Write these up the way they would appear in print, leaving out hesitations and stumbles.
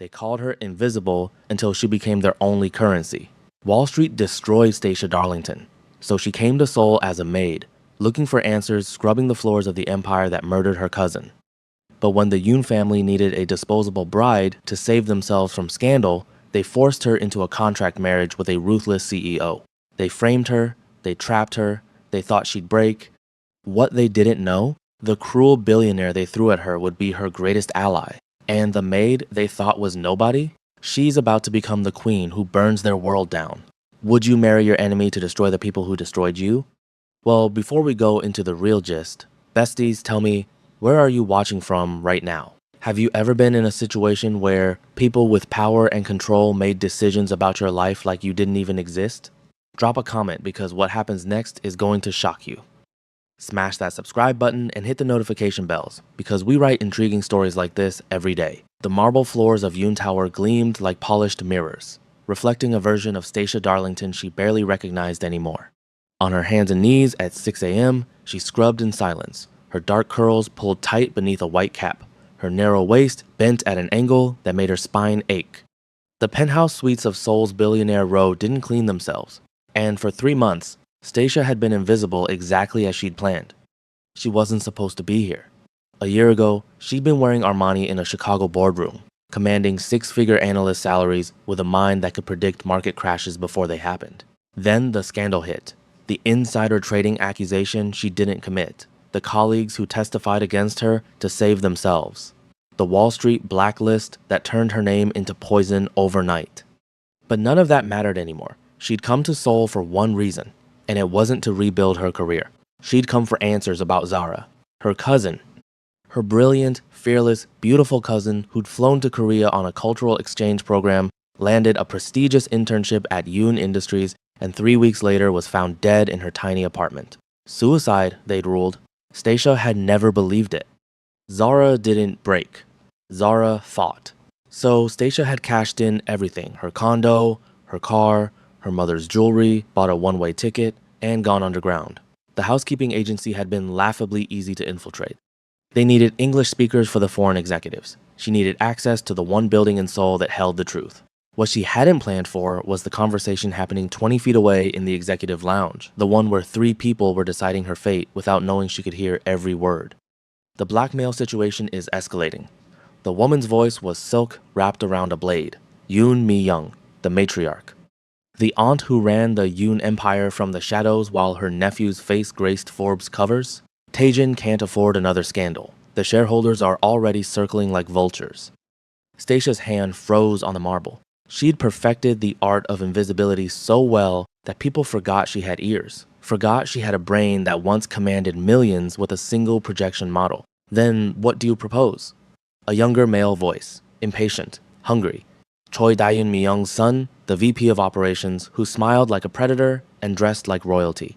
They called her invisible until she became their only currency. Wall Street destroyed Stacia Darlington, so she came to Seoul as a maid, looking for answers, scrubbing the floors of the empire that murdered her cousin. But when the Yoon family needed a disposable bride to save themselves from scandal, they forced her into a contract marriage with a ruthless CEO. They framed her, they trapped her, they thought she'd break. What they didn't know, the cruel billionaire they threw at her would be her greatest ally. And the maid they thought was nobody, she's about to become the queen who burns their world down. Would you marry your enemy to destroy the people who destroyed you? Well, before we go into the real gist, besties, tell me, where are you watching from right now? Have you ever been in a situation where people with power and control made decisions about your life like you didn't even exist? Drop a comment because what happens next is going to shock you. Smash that subscribe button and hit the notification bells because we write intriguing stories like this every day. The marble floors of Yoon Tower gleamed like polished mirrors, reflecting a version of Stacia Darlington she barely recognized anymore. On her hands and knees at 6 a.m., she scrubbed in silence, her dark curls pulled tight beneath a white cap, her narrow waist bent at an angle that made her spine ache. The penthouse suites of Seoul's Billionaire Row didn't clean themselves, and for 3 months, Stacia had been invisible exactly as she'd planned. She wasn't supposed to be here. A year ago, she'd been wearing Armani in a Chicago boardroom, commanding six-figure analyst salaries with a mind that could predict market crashes before they happened. Then the scandal hit. The insider trading accusation she didn't commit. The colleagues who testified against her to save themselves. The Wall Street blacklist that turned her name into poison overnight. But none of that mattered anymore. She'd come to Seoul for one reason, and it wasn't to rebuild her career. She'd come for answers about Zara, her cousin. Her brilliant, fearless, beautiful cousin who'd flown to Korea on a cultural exchange program, landed a prestigious internship at Yoon Industries, and 3 weeks later was found dead in her tiny apartment. Suicide, they'd ruled. Stacia had never believed it. Zara didn't break. Zara fought. So Stacia had cashed in everything, her condo, her car, her mother's jewelry, bought a one-way ticket, and gone underground. The housekeeping agency had been laughably easy to infiltrate. They needed English speakers for the foreign executives. She needed access to the one building in Seoul that held the truth. What she hadn't planned for was the conversation happening 20 feet away in the executive lounge, the one where 3 people were deciding her fate without knowing she could hear every word. The blackmail situation is escalating. The woman's voice was silk wrapped around a blade. Yoon Mi-young, the matriarch. The aunt who ran the Yoon empire from the shadows while her nephew's face graced Forbes covers. Taejin can't afford another scandal. The shareholders are already circling like vultures. Stacia's hand froze on the marble. She'd perfected the art of invisibility so well that people forgot she had ears, forgot she had a brain that once commanded millions with a single projection model. Then what do you propose? A younger male voice, impatient, hungry. Choi Daeun Mi-young's son, the VP of operations, who smiled like a predator and dressed like royalty.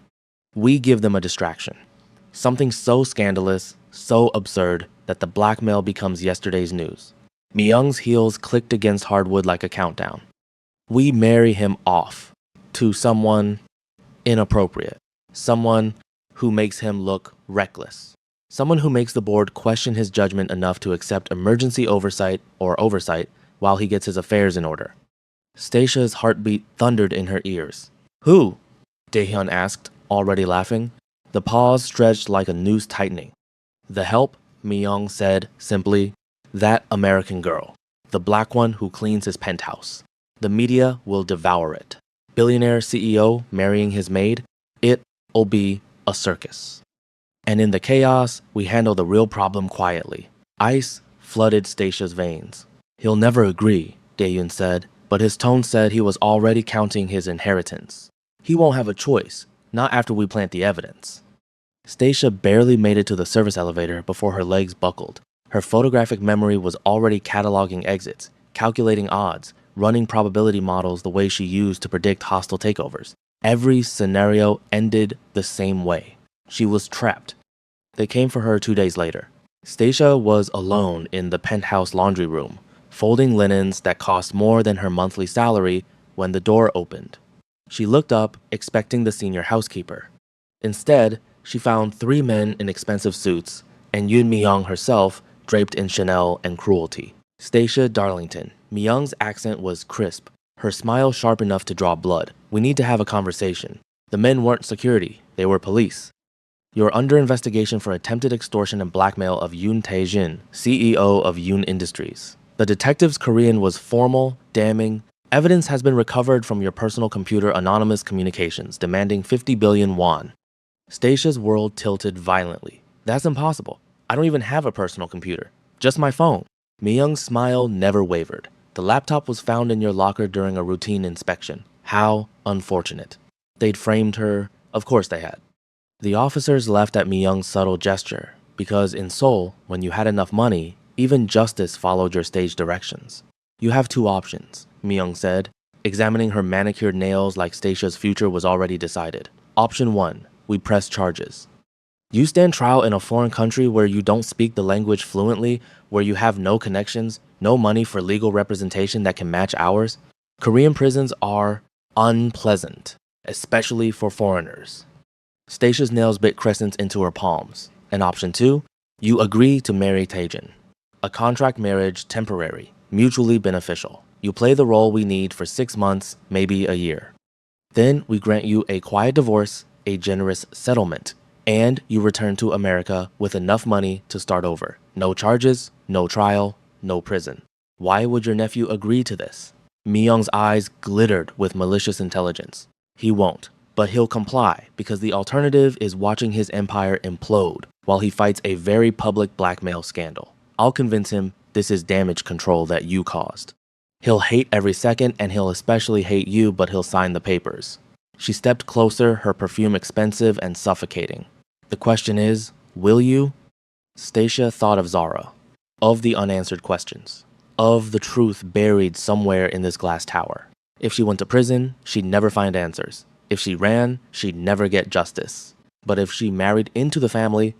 We give them a distraction. Something so scandalous, so absurd, that the blackmail becomes yesterday's news. Mi-young's heels clicked against hardwood like a countdown. We marry him off to someone inappropriate. Someone who makes him look reckless. Someone who makes the board question his judgment enough to accept emergency oversight while he gets his affairs in order. Stacia's heartbeat thundered in her ears. Who? Daehyun asked, already laughing. The pause stretched like a noose tightening. The help, Mi-young said simply. That American girl. The black one who cleans his penthouse. The media will devour it. Billionaire CEO marrying his maid. It'll be a circus. And in the chaos, we handle the real problem quietly. Ice flooded Stacia's veins. He'll never agree, Daehyun said, but his tone said he was already counting his inheritance. He won't have a choice, not after we plant the evidence. Stacia barely made it to the service elevator before her legs buckled. Her photographic memory was already cataloging exits, calculating odds, running probability models the way she used to predict hostile takeovers. Every scenario ended the same way. She was trapped. They came for her 2 days later. Stacia was alone in the penthouse laundry room, folding linens that cost more than her monthly salary when the door opened. She looked up, expecting the senior housekeeper. Instead, she found 3 men in expensive suits, and Yoon Mi-young herself draped in Chanel and cruelty. Stacia Darlington. Myung's accent was crisp, her smile sharp enough to draw blood. We need to have a conversation. The men weren't security, they were police. You're under investigation for attempted extortion and blackmail of Yoon Tae-jin, CEO of Yoon Industries. The detective's Korean was formal, damning. Evidence has been recovered from your personal computer anonymous communications, demanding 50 billion won. Stacia's world tilted violently. That's impossible. I don't even have a personal computer. Just my phone. Myung's smile never wavered. The laptop was found in your locker during a routine inspection. How unfortunate. They'd framed her. Of course they had. The officers left at Myung's subtle gesture, because in Seoul, when you had enough money, even justice followed your stage directions. You have two options, Myung said, examining her manicured nails like Stacia's future was already decided. Option 1, we press charges. You stand trial in a foreign country where you don't speak the language fluently, where you have no connections, no money for legal representation that can match ours. Korean prisons are unpleasant, especially for foreigners. Stacia's nails bit crescents into her palms. And option 2, you agree to marry Tae-jin. A contract marriage, temporary, mutually beneficial. You play the role we need for 6 months, maybe a year. Then we grant you a quiet divorce, a generous settlement, and you return to America with enough money to start over. No charges, no trial, no prison. Why would your nephew agree to this? Myung's eyes glittered with malicious intelligence. He won't, but he'll comply because the alternative is watching his empire implode while he fights a very public blackmail scandal. I'll convince him this is damage control that you caused. He'll hate every second and he'll especially hate you, but he'll sign the papers. She stepped closer, her perfume expensive and suffocating. The question is, will you? Stacia thought of Zara, of the unanswered questions, of the truth buried somewhere in this glass tower. If she went to prison, she'd never find answers. If she ran, she'd never get justice. But if she married into the family,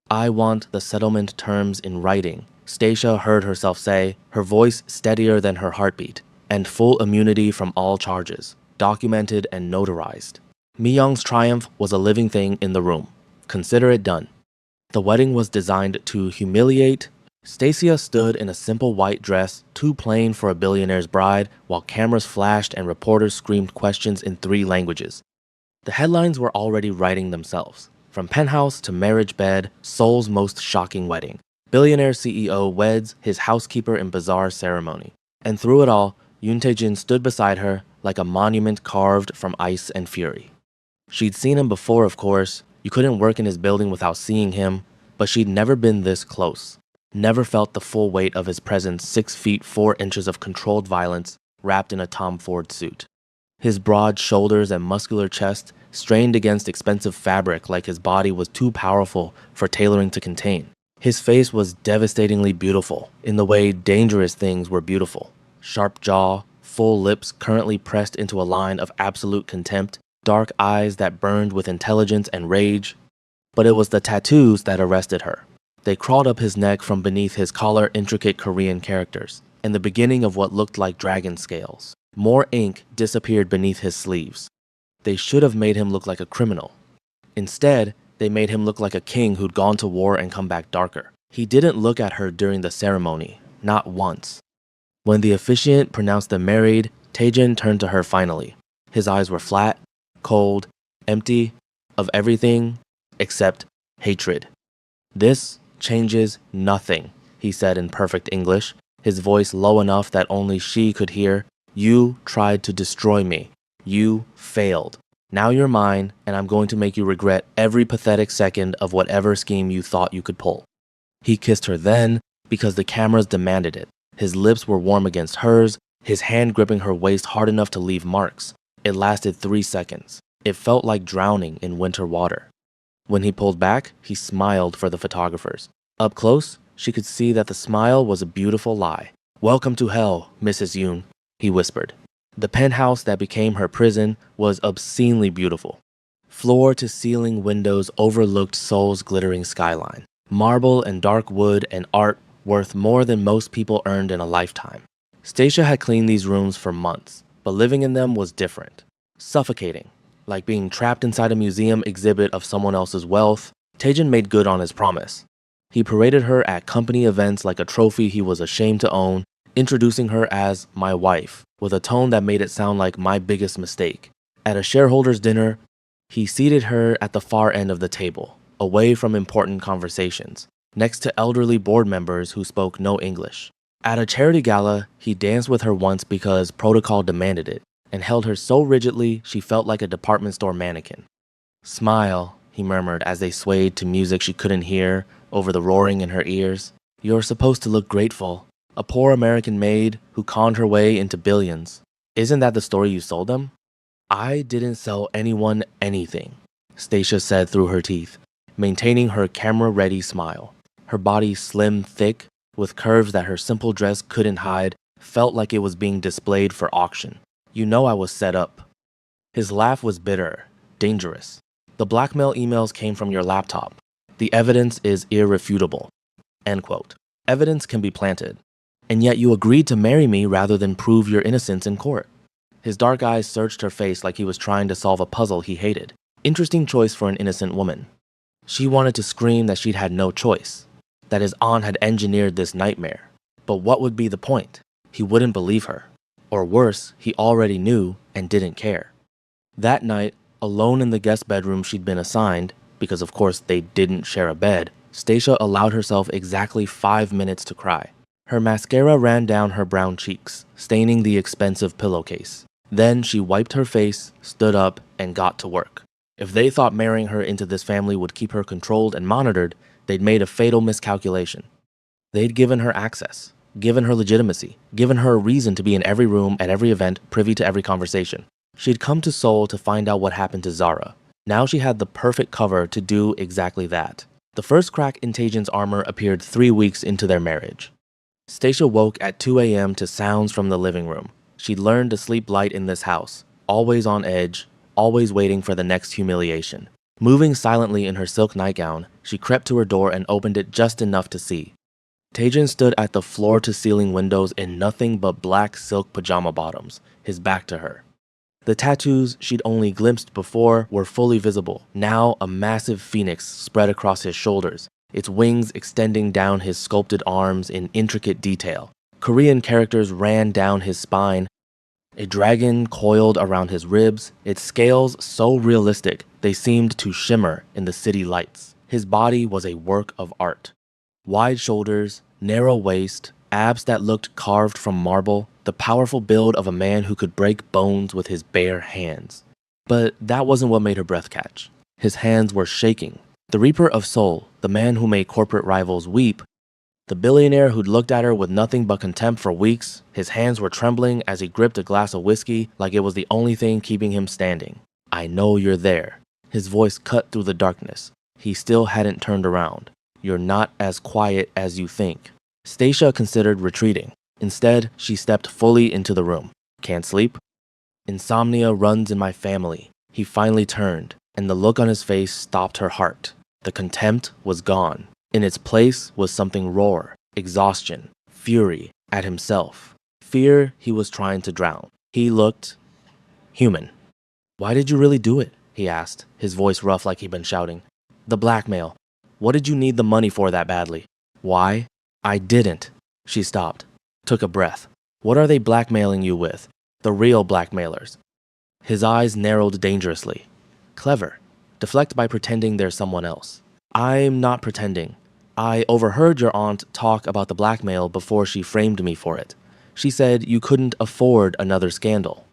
I want the settlement terms in writing, Stacia heard herself say, her voice steadier than her heartbeat, and full immunity from all charges, documented and notarized. Myung's triumph was a living thing in the room. Consider it done. The wedding was designed to humiliate. Stacia stood in a simple white dress, too plain for a billionaire's bride, while cameras flashed and reporters screamed questions in 3 languages. The headlines were already writing themselves. From penthouse to marriage bed, Seoul's most shocking wedding. Billionaire CEO weds his housekeeper in bizarre ceremony. And through it all, Yoon Tae-jin stood beside her like a monument carved from ice and fury. She'd seen him before, of course. You couldn't work in his building without seeing him, but she'd never been this close. Never felt the full weight of his presence 6 feet 4 inches of controlled violence wrapped in a Tom Ford suit. His broad shoulders and muscular chest strained against expensive fabric like his body was too powerful for tailoring to contain. His face was devastatingly beautiful in the way dangerous things were beautiful. Sharp jaw, full lips currently pressed into a line of absolute contempt, dark eyes that burned with intelligence and rage. But it was the tattoos that arrested her. They crawled up his neck from beneath his collar intricate Korean characters, and the beginning of what looked like dragon scales. More ink disappeared beneath his sleeves. They should have made him look like a criminal. Instead, they made him look like a king who'd gone to war and come back darker. He didn't look at her during the ceremony, not once. When the officiant pronounced them married, Tae-jin turned to her finally. His eyes were flat, cold, empty of everything except hatred. This changes nothing, he said in perfect English, his voice low enough that only she could hear. You tried to destroy me. You failed. Now you're mine, and I'm going to make you regret every pathetic second of whatever scheme you thought you could pull. He kissed her then because the cameras demanded it. His lips were warm against hers, his hand gripping her waist hard enough to leave marks. It lasted 3 seconds. It felt like drowning in winter water. When he pulled back, he smiled for the photographers. Up close, she could see that the smile was a beautiful lie. Welcome to hell, Mrs. Yoon, he whispered. The penthouse that became her prison was obscenely beautiful. Floor-to-ceiling windows overlooked Seoul's glittering skyline. Marble and dark wood and art worth more than most people earned in a lifetime. Stacia had cleaned these rooms for months, but living in them was different. Suffocating, like being trapped inside a museum exhibit of someone else's wealth. Tae-jin made good on his promise. He paraded her at company events like a trophy he was ashamed to own, introducing her as my wife, with a tone that made it sound like my biggest mistake. At a shareholders' dinner, he seated her at the far end of the table, away from important conversations, next to elderly board members who spoke no English. At a charity gala, he danced with her once because protocol demanded it, and held her so rigidly she felt like a department store mannequin. "Smile," he murmured as they swayed to music she couldn't hear over the roaring in her ears. "You're supposed to look grateful. A poor American maid who conned her way into billions. Isn't that the story you sold them?" "I didn't sell anyone anything," Stacia said through her teeth, maintaining her camera-ready smile. Her body slim, thick, with curves that her simple dress couldn't hide, felt like it was being displayed for auction. "You know I was set up." His laugh was bitter, dangerous. "The blackmail emails came from your laptop. The evidence is irrefutable." End quote. Evidence can be planted. "And yet you agreed to marry me rather than prove your innocence in court." His dark eyes searched her face like he was trying to solve a puzzle he hated. Interesting choice for an innocent woman. She wanted to scream that she'd had no choice, that his aunt had engineered this nightmare. But what would be the point? He wouldn't believe her. Or worse, he already knew and didn't care. That night, alone in the guest bedroom she'd been assigned, because of course they didn't share a bed, Stacia allowed herself exactly 5 minutes to cry. Her mascara ran down her brown cheeks, staining the expensive pillowcase. Then she wiped her face, stood up, and got to work. If they thought marrying her into this family would keep her controlled and monitored, they'd made a fatal miscalculation. They'd given her access, given her legitimacy, given her a reason to be in every room, at every event, privy to every conversation. She'd come to Seoul to find out what happened to Zara. Now she had the perfect cover to do exactly that. The first crack in Taejin's armor appeared 3 weeks into their marriage. Stacia woke at 2 a.m. to sounds from the living room. She'd learned to sleep light in this house, always on edge, always waiting for the next humiliation. Moving silently in her silk nightgown, she crept to her door and opened it just enough to see. Taejin stood at the floor-to-ceiling windows in nothing but black silk pajama bottoms, his back to her. The tattoos she'd only glimpsed before were fully visible. Now a massive phoenix spread across his shoulders, its wings extending down his sculpted arms in intricate detail. Korean characters ran down his spine. A dragon coiled around his ribs, its scales so realistic they seemed to shimmer in the city lights. His body was a work of art. Wide shoulders, narrow waist, abs that looked carved from marble, the powerful build of a man who could break bones with his bare hands. But that wasn't what made her breath catch. His hands were shaking. The Reaper of Seoul, the man who made corporate rivals weep, the billionaire who'd looked at her with nothing but contempt for weeks, his hands were trembling as he gripped a glass of whiskey like it was the only thing keeping him standing. "I know you're there." His voice cut through the darkness. He still hadn't turned around. "You're not as quiet as you think." Stacia considered retreating. Instead, she stepped fully into the room. "Can't sleep?" "Insomnia runs in my family." He finally turned, and the look on his face stopped her heart. The contempt was gone. In its place was something raw, exhaustion, fury at himself. Fear he was trying to drown. He looked human. "Why did you really do it?" he asked, his voice rough like he'd been shouting. "The blackmail. What did you need the money for that badly?" "Why?" "I didn't." She stopped, took a breath. "What are they blackmailing you with? The real blackmailers?" His eyes narrowed dangerously. "Clever. Deflect by pretending there's someone else." "I'm not pretending. I overheard your aunt talk about the blackmail before she framed me for it. She said you couldn't afford another scandal.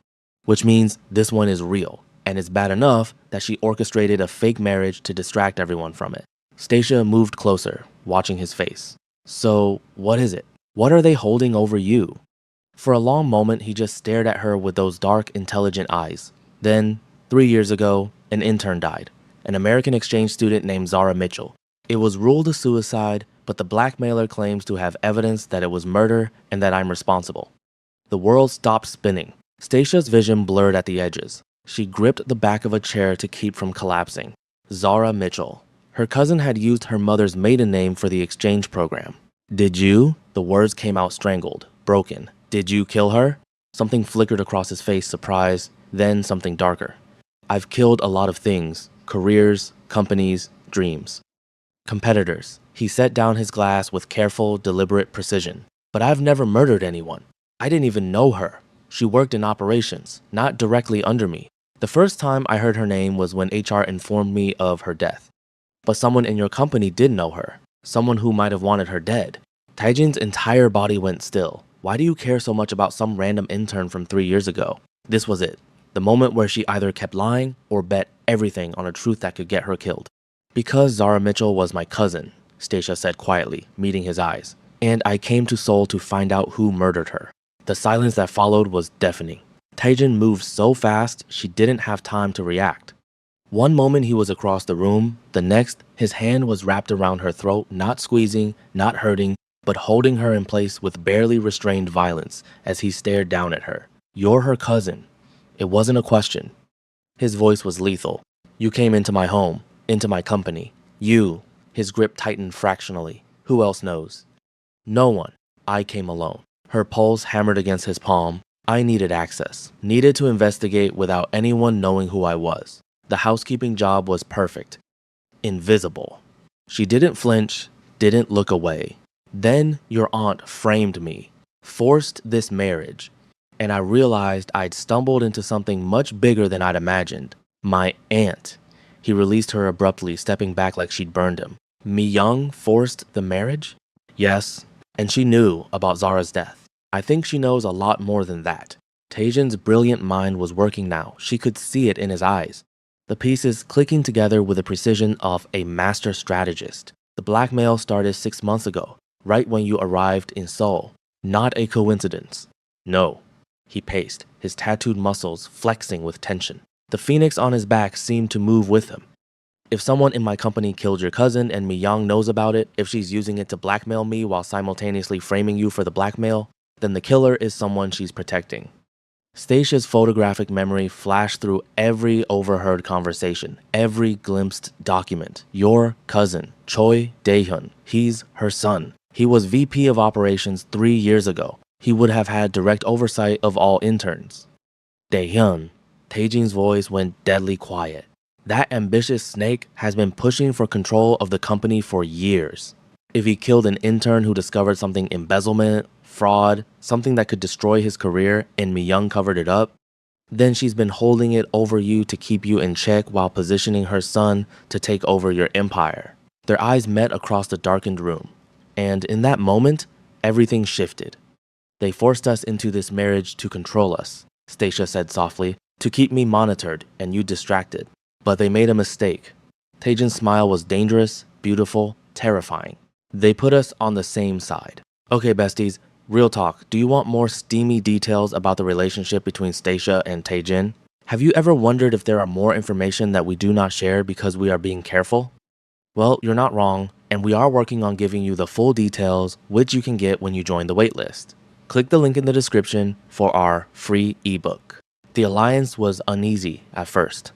Which means this one is real, and it's bad enough that she orchestrated a fake marriage to distract everyone from it." Stacia moved closer, watching his face. "So, what is it? What are they holding over you?" For a long moment, he just stared at her with those dark, intelligent eyes. Then, 3 years ago, an intern died. An American exchange student named Zara Mitchell. It was ruled a suicide, but the blackmailer claims to have evidence that it was murder and that I'm responsible. The world stopped spinning. Stacia's vision blurred at the edges. She gripped the back of a chair to keep from collapsing. Zara Mitchell. Her cousin had used her mother's maiden name for the exchange program. "Did you?" The words came out strangled, broken. "Did you kill her?" Something flickered across his face, surprise, then something darker. "I've killed a lot of things. Careers, companies, dreams. Competitors." He set down his glass with careful, deliberate precision. But I've never murdered anyone. I didn't even know her. She worked in operations, not directly under me. The first time I heard her name was when HR informed me of her death. But someone in your company did know her. Someone who might have wanted her dead. Taejin's entire body went still. Why do you care so much about some random intern from 3 years ago? This was it. The moment where she either kept lying or bet everything on a truth that could get her killed. Because Zara Mitchell was my cousin, Stacia said quietly, meeting his eyes. And I came to Seoul to find out who murdered her. The silence that followed was deafening. Taejin moved so fast, she didn't have time to react. One moment he was across the room, the next, his hand was wrapped around her throat, not squeezing, not hurting, but holding her in place with barely restrained violence as he stared down at her. You're her cousin. It wasn't a question. His voice was lethal. You came into my home, into my company. You. His grip tightened fractionally. Who else knows? No one. I came alone. Her pulse hammered against his palm. I needed access. Needed to investigate without anyone knowing who I was. The housekeeping job was perfect. Invisible. She didn't flinch, didn't look away. Then your aunt framed me, forced this marriage, and I realized I'd stumbled into something much bigger than I'd imagined. My aunt. He released her abruptly, stepping back like she'd burned him. Mi-young forced the marriage? Yes, and she knew about Zara's death. I think she knows a lot more than that. Taejin's brilliant mind was working now. She could see it in his eyes. The pieces clicking together with the precision of a master strategist. The blackmail started 6 months ago, right when you arrived in Seoul. Not a coincidence. No. He paced, his tattooed muscles flexing with tension. The phoenix on his back seemed to move with him. If someone in my company killed your cousin and Mi-young knows about it, if she's using it to blackmail me while simultaneously framing you for the blackmail, then the killer is someone she's protecting. Stacia's photographic memory flashed through every overheard conversation, every glimpsed document. Your cousin, Choi Dae-hyun. He's her son. He was VP of operations 3 years ago. He would have had direct oversight of all interns. Dae-hyun. Taejin's voice went deadly quiet. That ambitious snake has been pushing for control of the company for years. If he killed an intern who discovered something embezzlement, fraud, something that could destroy his career, and Mi-young covered it up, then she's been holding it over you to keep you in check while positioning her son to take over your empire. Their eyes met across the darkened room, and in that moment, everything shifted. They forced us into this marriage to control us, Stacia said softly, to keep me monitored and you distracted. But they made a mistake. Taejin's smile was dangerous, beautiful, terrifying. They put us on the same side. Okay, besties, real talk. Do you want more steamy details about the relationship between Stacia and Taejin? Have you ever wondered if there are more information that we do not share because we are being careful? Well, you're not wrong, and we are working on giving you the full details, which you can get when you join the waitlist. Click the link in the description for our free ebook. The alliance was uneasy at first.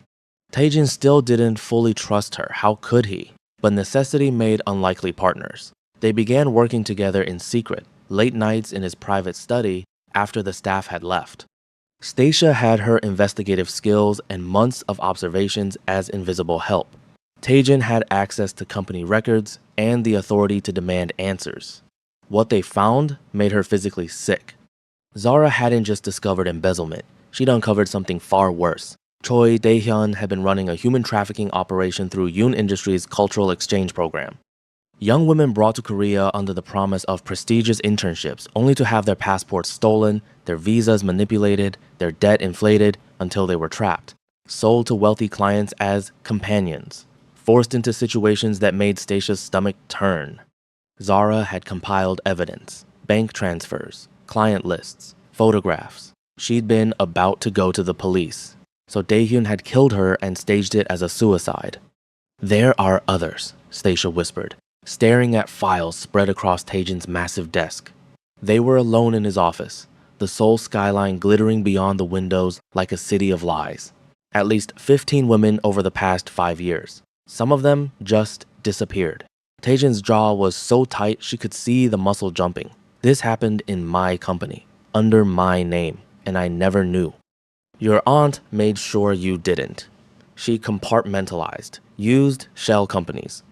Taejin still didn't fully trust her. How could he? But necessity made unlikely partners. They began working together in secret, late nights in his private study after the staff had left. Stacia had her investigative skills and months of observations as invisible help. Taejin had access to company records and the authority to demand answers. What they found made her physically sick. Zara hadn't just discovered embezzlement. She'd uncovered something far worse. Choi Dae-hyun had been running a human trafficking operation through Yoon Industries' cultural exchange program. Young women brought to Korea under the promise of prestigious internships, only to have their passports stolen, their visas manipulated, their debt inflated until they were trapped, sold to wealthy clients as companions, forced into situations that made Stacia's stomach turn. Zara had compiled evidence, bank transfers, client lists, photographs. She'd been about to go to the police. So Dae-hyun had killed her and staged it as a suicide. There are others, Stacia whispered, staring at files spread across Taejin's massive desk. They were alone in his office, the Seoul skyline glittering beyond the windows like a city of lies. At least 15 women over the past 5 years. Some of them just disappeared. Taejin's jaw was so tight she could see the muscle jumping. This happened in my company, under my name, and I never knew. Your aunt made sure you didn't. She compartmentalized, used shell companies,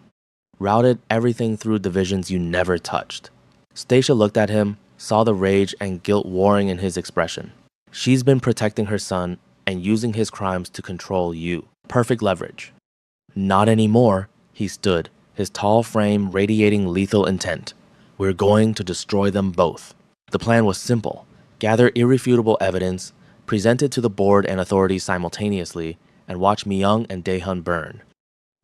routed everything through divisions you never touched. Stacia looked at him, saw the rage and guilt warring in his expression. She's been protecting her son and using his crimes to control you. Perfect leverage. Not anymore, he stood, his tall frame radiating lethal intent. We're going to destroy them both. The plan was simple. Gather irrefutable evidence, present it to the board and authorities simultaneously, and watch Myung and Daehyun burn.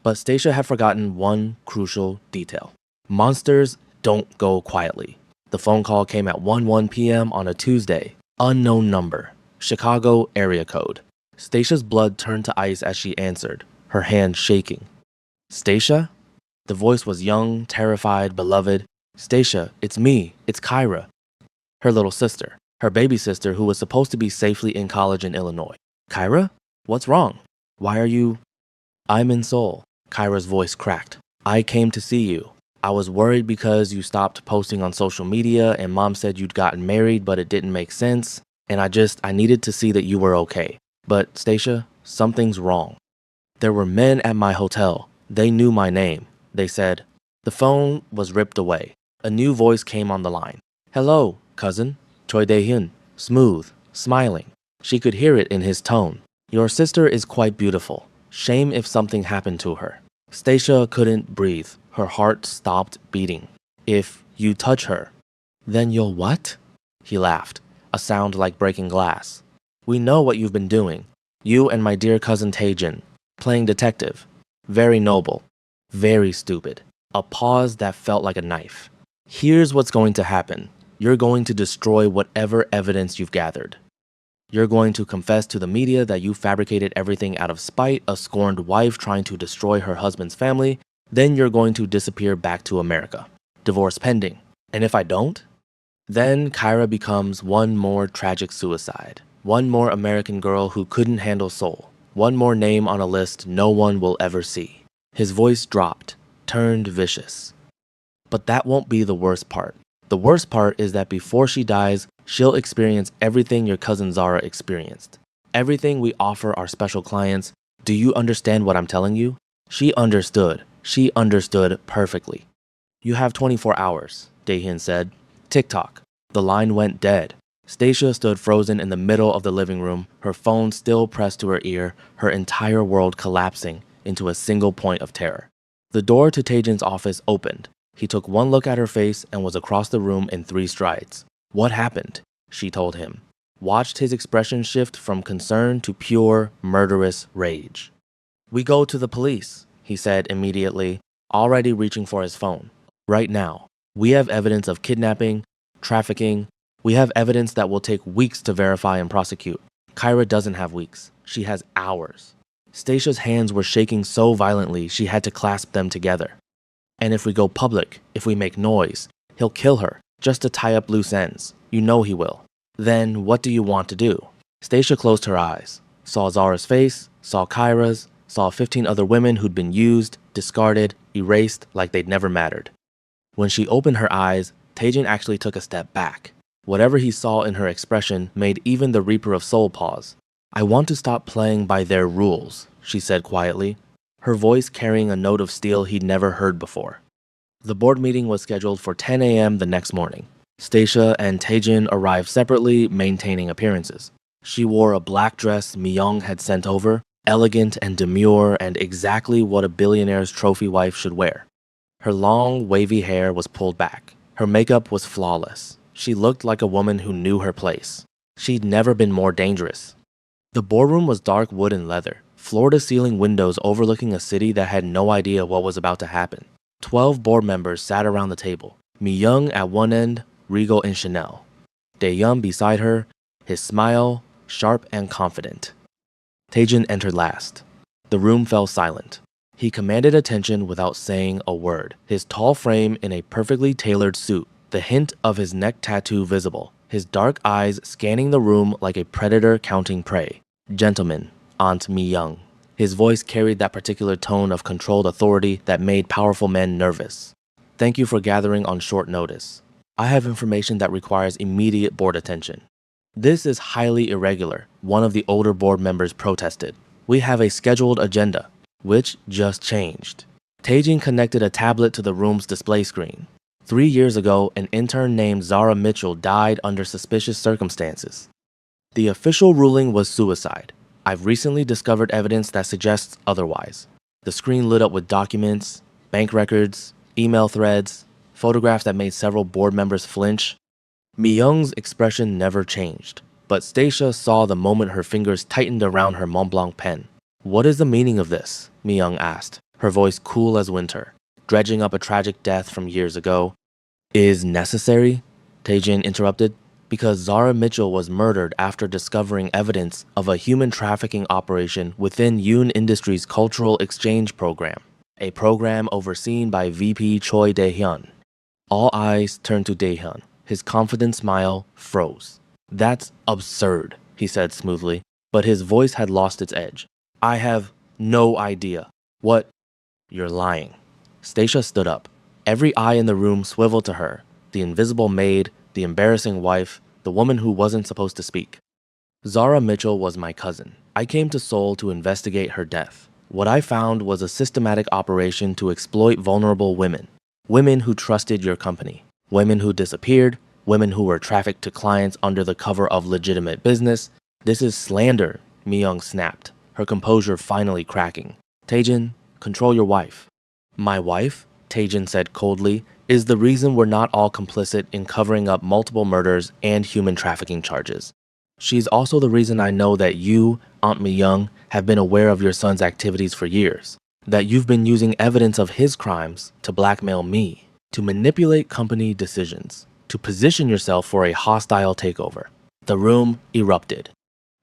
But Stacia had forgotten one crucial detail. Monsters don't go quietly. The phone call came at 1:01 p.m. on a Tuesday. Unknown number. Chicago area code. Stacia's blood turned to ice as she answered, her hand shaking. Stacia? The voice was young, terrified, beloved. Stacia, it's me. It's Kyra. Her little sister. Her baby sister who was supposed to be safely in college in Illinois. Kyra? What's wrong? Why are you... I'm in Seoul. Kyra's voice cracked. I came to see you. I was worried because you stopped posting on social media and mom said you'd gotten married but it didn't make sense. And I needed to see that you were okay. But Stacia, something's wrong. There were men at my hotel. They knew my name. They said. The phone was ripped away. A new voice came on the line. Hello, cousin. Choi Dae-hyun. Smooth. Smiling. She could hear it in his tone. Your sister is quite beautiful. Shame if something happened to her. Stacia couldn't breathe. Her heart stopped beating. If you touch her, then you'll what? He laughed, a sound like breaking glass. We know what you've been doing. You and my dear cousin Taejin, playing detective. Very noble. Very stupid. A pause that felt like a knife. Here's what's going to happen. You're going to destroy whatever evidence you've gathered. You're going to confess to the media that you fabricated everything out of spite, a scorned wife trying to destroy her husband's family. Then you're going to disappear back to America. Divorce pending. And if I don't? Then Kyra becomes one more tragic suicide. One more American girl who couldn't handle Seoul. One more name on a list no one will ever see. His voice dropped, turned vicious. But that won't be the worst part. The worst part is that before she dies, she'll experience everything your cousin Zara experienced. Everything we offer our special clients. Do you understand what I'm telling you? She understood. She understood perfectly. You have 24 hours, Daehyun said. Tick-tock. The line went dead. Stacia stood frozen in the middle of the living room, her phone still pressed to her ear, her entire world collapsing into a single point of terror. The door to Taejin's office opened. He took one look at her face and was across the room in 3 strides. What happened? She told him. Watched his expression shift from concern to pure, murderous rage. We go to the police, he said immediately, already reaching for his phone. Right now. We have evidence of kidnapping, trafficking. We have evidence that will take weeks to verify and prosecute. Kyra doesn't have weeks. She has hours. Stacia's hands were shaking so violently she had to clasp them together. And if we go public, if we make noise, he'll kill her, just to tie up loose ends. You know he will. Then what do you want to do? Stacia closed her eyes, saw Zara's face, saw Kyra's, saw 15 other women who'd been used, discarded, erased like they'd never mattered. When she opened her eyes, Taejin actually took a step back. Whatever he saw in her expression made even the Reaper of Soul pause. I want to stop playing by their rules, she said quietly, her voice carrying a note of steel he'd never heard before. The board meeting was scheduled for 10 a.m. the next morning. Stacia and Taejin arrived separately, maintaining appearances. She wore a black dress Myung had sent over, elegant and demure and exactly what a billionaire's trophy wife should wear. Her long, wavy hair was pulled back. Her makeup was flawless. She looked like a woman who knew her place. She'd never been more dangerous. The boardroom was dark wood and leather, floor-to-ceiling windows overlooking a city that had no idea what was about to happen. 12 board members sat around the table, Myung at one end, regal in Chanel. Daehyun beside her, his smile sharp and confident. Taejin entered last. The room fell silent. He commanded attention without saying a word, his tall frame in a perfectly tailored suit, the hint of his neck tattoo visible, his dark eyes scanning the room like a predator counting prey. Gentlemen, Aunt Myung. His voice carried that particular tone of controlled authority that made powerful men nervous. Thank you for gathering on short notice. I have information that requires immediate board attention. This is highly irregular, one of the older board members protested. We have a scheduled agenda, which just changed. Taejin connected a tablet to the room's display screen. 3 years ago, an intern named Zara Mitchell died under suspicious circumstances. The official ruling was suicide. I've recently discovered evidence that suggests otherwise. The screen lit up with documents, bank records, email threads, photographs that made several board members flinch. Mi-young's expression never changed, but Stacia saw the moment her fingers tightened around her Mont Blanc pen. "What is the meaning of this?" Mi-young asked, her voice cool as winter, dredging up a tragic death from years ago. "Is necessary?" Taejin interrupted. "Because Zara Mitchell was murdered after discovering evidence of a human trafficking operation within Yoon Industries' Cultural Exchange Program, a program overseen by VP Choi Dae-hyun." All eyes turned to Dae-hyun. His confident smile froze. "That's absurd," he said smoothly, but his voice had lost its edge. "I have no idea. What?" "You're lying." Stacia stood up. Every eye in the room swiveled to her. The invisible maid, the embarrassing wife, the woman who wasn't supposed to speak. "Zara Mitchell was my cousin. I came to Seoul to investigate her death. What I found was a systematic operation to exploit vulnerable women. Women who trusted your company. Women who disappeared. Women who were trafficked to clients under the cover of legitimate business. This is slander," Mi-young snapped, her composure finally cracking. "Taejin, control your wife." "My wife," Taejin said coldly, "is the reason we're not all complicit in covering up multiple murders and human trafficking charges. She's also the reason I know that you, Aunt Mi-young, have been aware of your son's activities for years. That you've been using evidence of his crimes to blackmail me, to manipulate company decisions, to position yourself for a hostile takeover." The room erupted.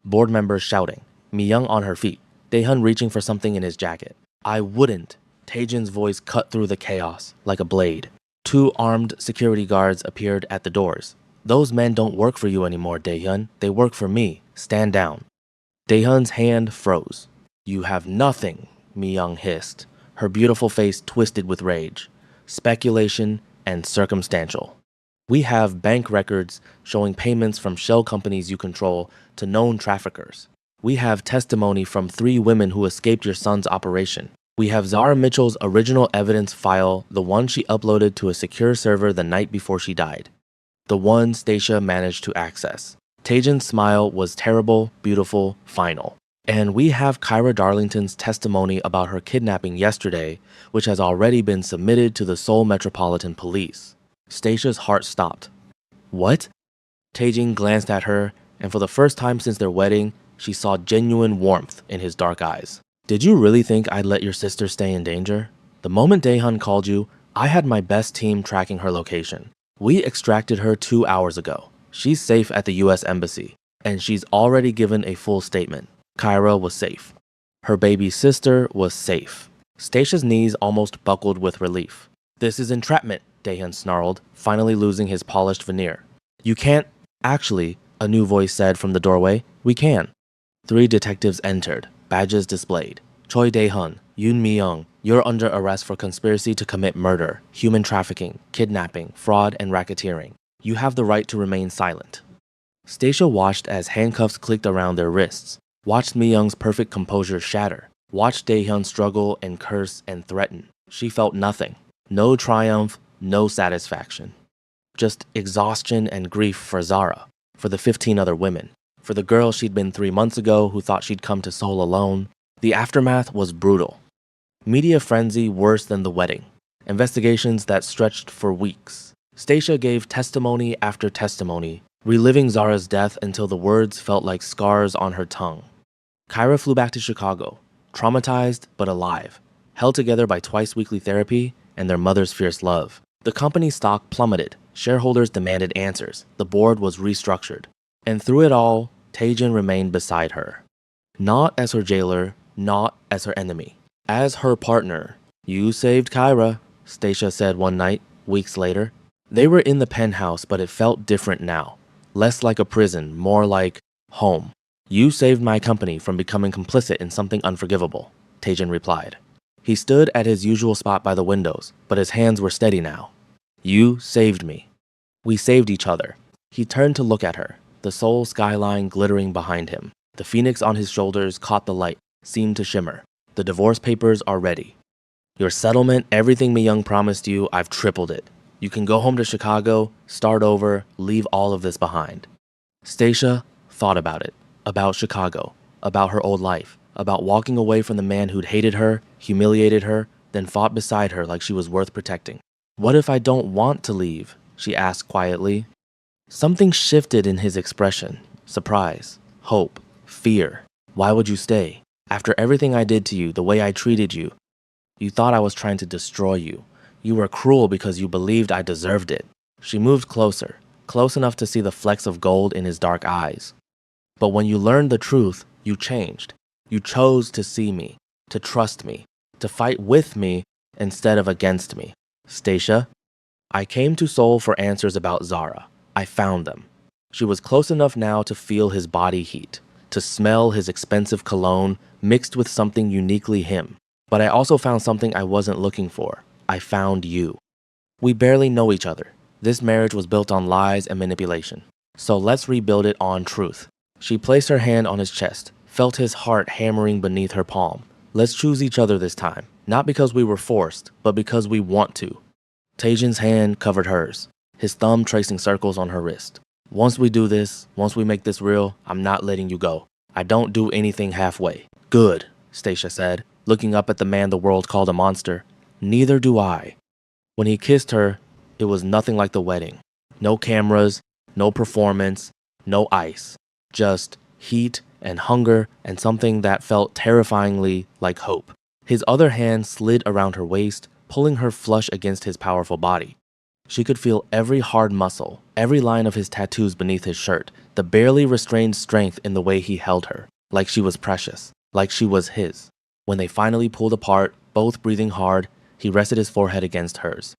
Board members shouting, Mi-young on her feet, Dae-hyun reaching for something in his jacket. "I wouldn't." Taejin's voice cut through the chaos like a blade. 2 armed security guards appeared at the doors. "Those men don't work for you anymore, Dae-hyun. They work for me. Stand down." Dae-hyun's hand froze. "You have nothing," Mi-young hissed, her beautiful face twisted with rage. "Speculation and circumstantial. We have bank records showing payments from shell companies you control to known traffickers. We have testimony from 3 women who escaped your son's operation. We have Zara Mitchell's original evidence file, the one she uploaded to a secure server the night before she died. The one Stacia managed to access." Taejin's smile was terrible, beautiful, final. "And we have Kyra Darlington's testimony about her kidnapping yesterday, which has already been submitted to the Seoul Metropolitan Police." Stacia's heart stopped. "What?" Taejin glanced at her, and for the first time since their wedding, she saw genuine warmth in his dark eyes. "Did you really think I'd let your sister stay in danger? The moment Dae-hyun called you, I had my best team tracking her location. We extracted her 2 hours ago. She's safe at the US Embassy, and she's already given a full statement. Kyra was safe. Her baby sister was safe." Stacia's knees almost buckled with relief. "This is entrapment," Dae-hyun snarled, finally losing his polished veneer. "You can't." "Actually," a new voice said from the doorway, "we can." 3 detectives entered, badges displayed. "Choi Dae-hyun, Yoon Mi-young, you're under arrest for conspiracy to commit murder, human trafficking, kidnapping, fraud, and racketeering. You have the right to remain silent." Stacia watched as handcuffs clicked around their wrists, watched Mi-young's perfect composure shatter, watched Dae-hyun struggle and curse and threaten. She felt nothing. No triumph, no satisfaction. Just exhaustion and grief for Zara, for the 15 other women, for the girl she'd been 3 months ago who thought she'd come to Seoul alone. The aftermath was brutal. Media frenzy worse than the wedding. Investigations that stretched for weeks. Stacia gave testimony after testimony, reliving Zara's death until the words felt like scars on her tongue. Kyra flew back to Chicago, traumatized but alive, held together by twice-weekly therapy and their mother's fierce love. The company's stock plummeted. Shareholders demanded answers. The board was restructured. And through it all, Taejin remained beside her. Not as her jailer, not as her enemy. As her partner. "You saved Kyra," Stacia said one night, weeks later. They were in the penthouse, but it felt different now. Less like a prison, more like home. "You saved my company from becoming complicit in something unforgivable," Taejin replied. He stood at his usual spot by the windows, but his hands were steady now. "You saved me. We saved each other." He turned to look at her, the Seoul skyline glittering behind him. The phoenix on his shoulders caught the light, seemed to shimmer. "The divorce papers are ready. Your settlement, everything Mi-young promised you, I've tripled it. You can go home to Chicago, start over, leave all of this behind. Stacia thought about it, about Chicago, about her old life, about walking away from the man who'd hated her, humiliated her, then fought beside her like she was worth protecting. What if I don't want to leave? She asked quietly. Something shifted in his expression. Surprise, hope, fear. Why would you stay? After everything I did to you, the way I treated you, you thought I was trying to destroy you. You were cruel because you believed I deserved it. She moved closer, close enough to see the flecks of gold in his dark eyes. But when you learned the truth, you changed. You chose to see me, to trust me, to fight with me instead of against me. Stacia, I came to Seoul for answers about Zara. I found them. She was close enough now to feel his body heat, to smell his expensive cologne mixed with something uniquely him. But I also found something I wasn't looking for. I found you. We barely know each other. This marriage was built on lies and manipulation. So let's rebuild it on truth. She placed her hand on his chest, felt his heart hammering beneath her palm. Let's choose each other this time, not because we were forced, but because we want to. Taejin's hand covered hers, his thumb tracing circles on her wrist. Once we do this, once we make this real, I'm not letting you go. I don't do anything halfway. Good, Stacia said, looking up at the man the world called a monster. Neither do I. When he kissed her, it was nothing like the wedding. No cameras, no performance, no ice. Just heat and hunger and something that felt terrifyingly like hope. His other hand slid around her waist, pulling her flush against his powerful body. She could feel every hard muscle, every line of his tattoos beneath his shirt, the barely restrained strength in the way he held her, like she was precious, like she was his. When they finally pulled apart, both breathing hard, he rested his forehead against hers.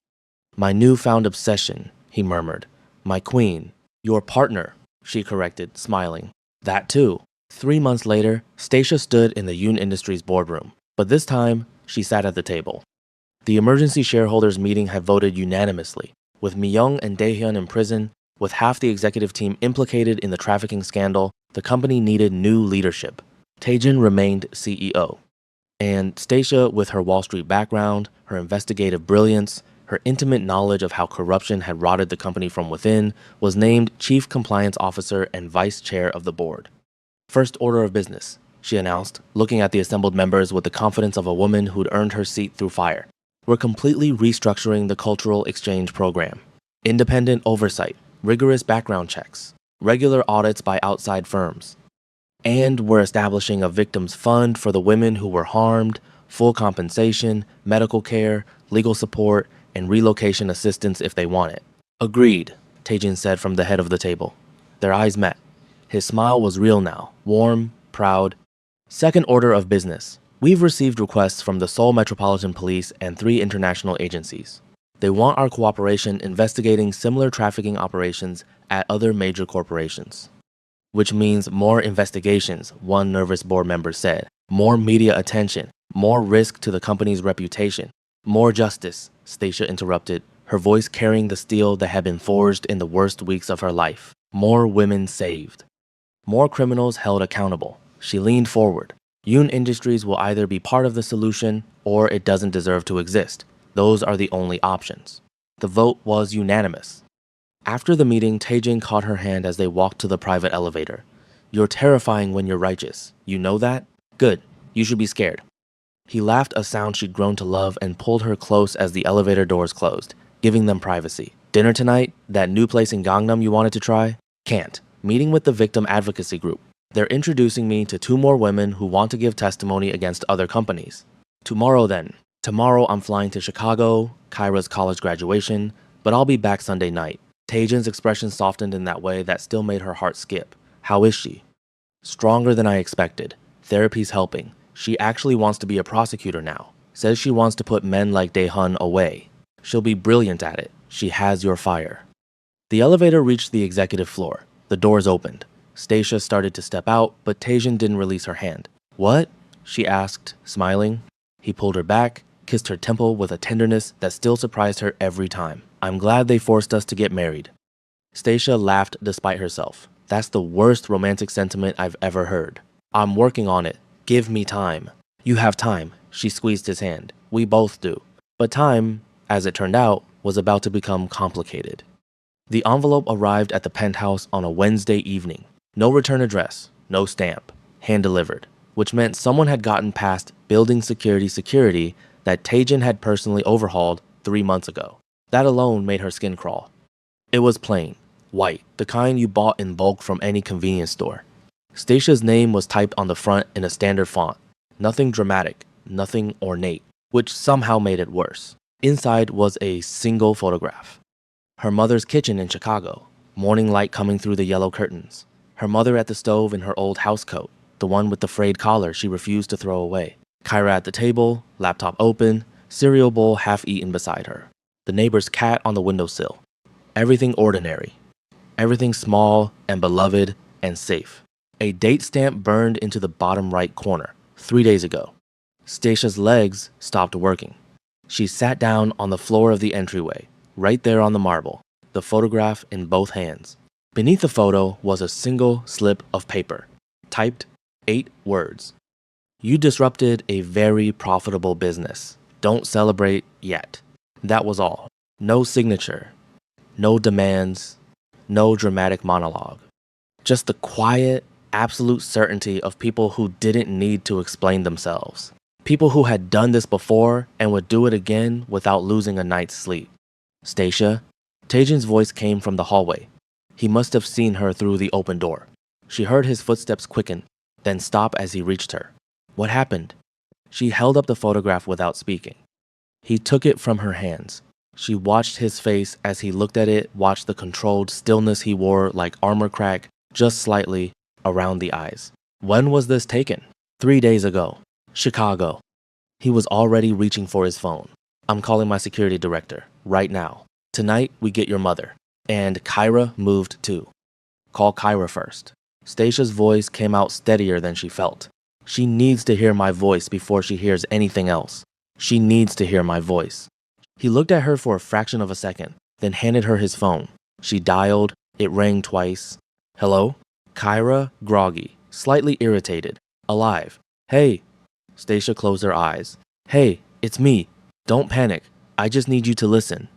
My newfound obsession, he murmured. My queen. Your partner, she corrected, smiling. That too. 3 months later, Stacia stood in the Yoon Industries boardroom, but this time, she sat at the table. The emergency shareholders meeting had voted unanimously. With Mi-young and Dae-hyun in prison, with half the executive team implicated in the trafficking scandal, the company needed new leadership. Taejin remained CEO. And Stacia, with her Wall Street background, her investigative brilliance, her intimate knowledge of how corruption had rotted the company from within, was named Chief Compliance Officer and Vice Chair of the board. First order of business, she announced, looking at the assembled members with the confidence of a woman who'd earned her seat through fire. We're completely restructuring the cultural exchange program. Independent oversight, rigorous background checks, regular audits by outside firms. And we're establishing a victims fund for the women who were harmed, full compensation, medical care, legal support, and relocation assistance if they want it. Agreed, Taejin said from the head of the table. Their eyes met. His smile was real now, warm, proud. Second order of business. We've received requests from the Seoul Metropolitan Police and 3 international agencies. They want our cooperation investigating similar trafficking operations at other major corporations. Which means more investigations, one nervous board member said. More media attention, more risk to the company's reputation. More justice, Stacia interrupted, her voice carrying the steel that had been forged in the worst weeks of her life. More women saved. More criminals held accountable. She leaned forward. Yoon Industries will either be part of the solution or it doesn't deserve to exist. Those are the only options. The vote was unanimous. After the meeting, Taejin caught her hand as they walked to the private elevator. You're terrifying when you're righteous. You know that? Good. You should be scared. He laughed, a sound she'd grown to love, and pulled her close as the elevator doors closed, giving them privacy. Dinner tonight? That new place in Gangnam you wanted to try? Can't. Meeting with the victim advocacy group. They're introducing me to 2 more women who want to give testimony against other companies. Tomorrow then. Tomorrow I'm flying to Chicago, Kyra's college graduation, but I'll be back Sunday night. Taejin's expression softened in that way that still made her heart skip. How is she? Stronger than I expected. Therapy's helping. She actually wants to be a prosecutor now. Says she wants to put men like Dae-hyun away. She'll be brilliant at it. She has your fire. The elevator reached the executive floor. The doors opened. Stacia started to step out, but Taejin didn't release her hand. What? She asked, smiling. He pulled her back, kissed her temple with a tenderness that still surprised her every time. I'm glad they forced us to get married. Stacia laughed despite herself. That's the worst romantic sentiment I've ever heard. I'm working on it. Give me time. You have time. She squeezed his hand. We both do. But time, as it turned out, was about to become complicated. The envelope arrived at the penthouse on a Wednesday evening. No return address, no stamp, hand-delivered, which meant someone had gotten past building security that Taejin had personally overhauled 3 months ago. That alone made her skin crawl. It was plain, white, the kind you bought in bulk from any convenience store. Stacia's name was typed on the front in a standard font. Nothing dramatic, nothing ornate, which somehow made it worse. Inside was a single photograph. Her mother's kitchen in Chicago, morning light coming through the yellow curtains. Her mother at the stove in her old housecoat, the one with the frayed collar she refused to throw away. Kyra at the table, laptop open, cereal bowl half eaten beside her. The neighbor's cat on the windowsill. Everything ordinary. Everything small and beloved and safe. A date stamp burned into the bottom right corner, 3 days ago. Stacia's legs stopped working. She sat down on the floor of the entryway, right there on the marble, the photograph in both hands. Beneath the photo was a single slip of paper, typed 8 words. You disrupted a very profitable business. Don't celebrate yet. That was all. No signature. No demands. No dramatic monologue. Just the quiet, absolute certainty of people who didn't need to explain themselves. People who had done this before and would do it again without losing a night's sleep. Stacia? Taejin's voice came from the hallway. He must have seen her through the open door. She heard his footsteps quicken, then stop as he reached her. What happened? She held up the photograph without speaking. He took it from her hands. She watched his face as he looked at it, watched the controlled stillness he wore like armor crack, just slightly, around the eyes. When was this taken? 3 days ago. Chicago. He was already reaching for his phone. I'm calling my security director, right now. Tonight, we get your mother. And Kyra moved too. Call Kyra first. Stacia's voice came out steadier than she felt. She needs to hear my voice before she hears anything else. She needs to hear my voice. He looked at her for a fraction of a second, then handed her his phone. She dialed. It rang twice. Hello? Kyra, groggy, slightly irritated, alive. Hey. Stacia closed her eyes. Hey, it's me. Don't panic. I just need you to listen.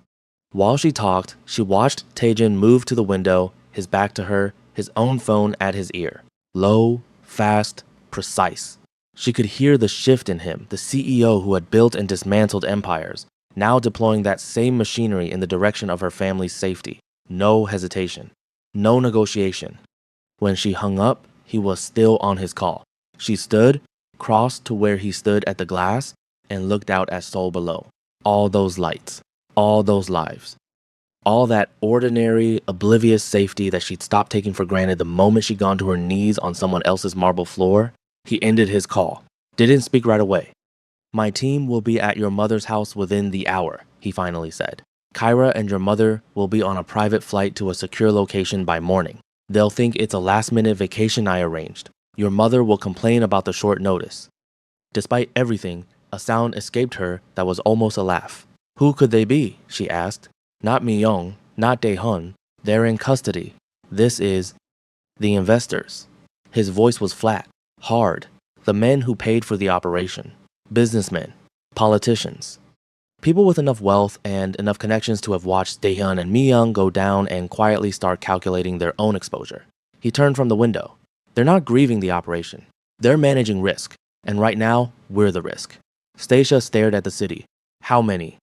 While she talked, she watched Taejin move to the window, his back to her, his own phone at his ear. Low, fast, precise. She could hear the shift in him, the CEO who had built and dismantled empires, now deploying that same machinery in the direction of her family's safety. No hesitation. No negotiation. When she hung up, he was still on his call. She stood, crossed to where he stood at the glass, and looked out at Seoul below. All those lights. All those lives. All that ordinary, oblivious safety that she'd stopped taking for granted the moment she'd gone to her knees on someone else's marble floor. He ended his call. Didn't speak right away. My team will be at your mother's house within the hour, he finally said. Kyra and your mother will be on a private flight to a secure location by morning. They'll think it's a last-minute vacation I arranged. Your mother will complain about the short notice. Despite everything, a sound escaped her that was almost a laugh. Who could they be? She asked. Not Myung, not Dae-hun. They're in custody. This is the investors. His voice was flat, hard. The men who paid for the operation. Businessmen, politicians. People with enough wealth and enough connections to have watched Dae-hun and Myung go down and quietly start calculating their own exposure. He turned from the window. They're not grieving the operation. They're managing risk. And right now, we're the risk. Stacia stared at the city. How many?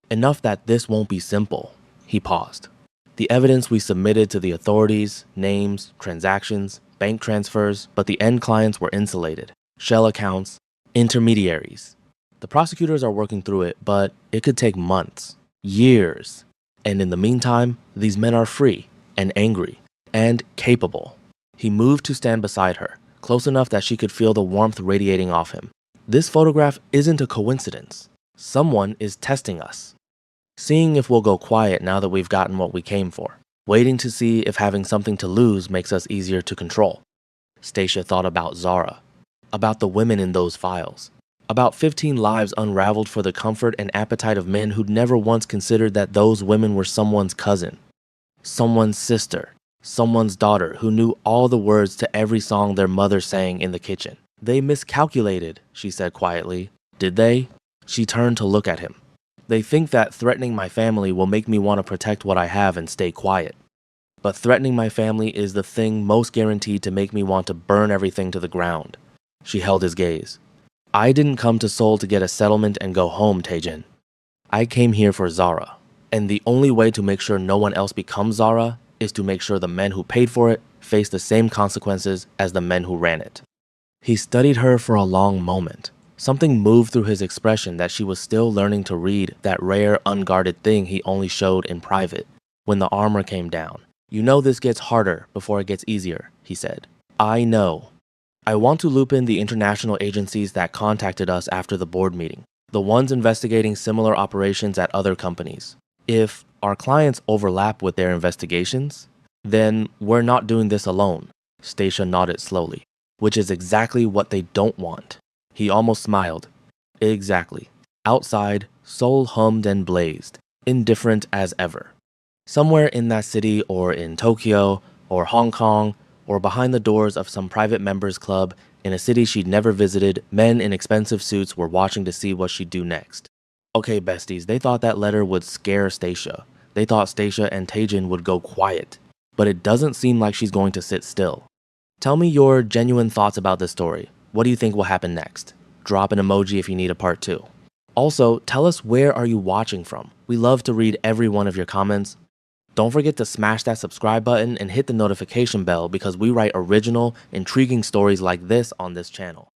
Enough that this won't be simple. He paused. The evidence we submitted to the authorities, names, transactions, bank transfers, but the end clients were insulated. Shell accounts, intermediaries. The prosecutors are working through it, but it could take months, years. And in the meantime, these men are free and angry and capable. He moved to stand beside her, close enough that she could feel the warmth radiating off him. This photograph isn't a coincidence. Someone is testing us. Seeing if we'll go quiet now that we've gotten what we came for. Waiting to see if having something to lose makes us easier to control. Stacia thought about Zara. About the women in those files. About 15 lives unraveled for the comfort and appetite of men who'd never once considered that those women were someone's cousin. Someone's sister. Someone's daughter who knew all the words to every song their mother sang in the kitchen. They miscalculated, she said quietly. Did they? She turned to look at him. They think that threatening my family will make me want to protect what I have and stay quiet. But threatening my family is the thing most guaranteed to make me want to burn everything to the ground. She held his gaze. I didn't come to Seoul to get a settlement and go home, Taejin. I came here for Zara. And the only way to make sure no one else becomes Zara is to make sure the men who paid for it face the same consequences as the men who ran it. He studied her for a long moment. Something moved through his expression that she was still learning to read that rare, unguarded thing he only showed in private. When the armor came down, "You know this gets harder before it gets easier," he said. "I know. I want to loop in the international agencies that contacted us after the board meeting, the ones investigating similar operations at other companies. If our clients overlap with their investigations, then we're not doing this alone." Stacia nodded slowly. "Which is exactly what they don't want." He almost smiled. Exactly. Outside, Seoul hummed and blazed, indifferent as ever. Somewhere in that city, or in Tokyo, or Hong Kong, or behind the doors of some private members club in a city she'd never visited, men in expensive suits were watching to see what she'd do next. Okay, besties, they thought that letter would scare Stacia. They thought Stacia and Taejin would go quiet. But it doesn't seem like she's going to sit still. Tell me your genuine thoughts about this story. What do you think will happen next? Drop an emoji if you need a part 2. Also, tell us where are you watching from. We love to read every one of your comments. Don't forget to smash that subscribe button and hit the notification bell because we write original, intriguing stories like this on this channel.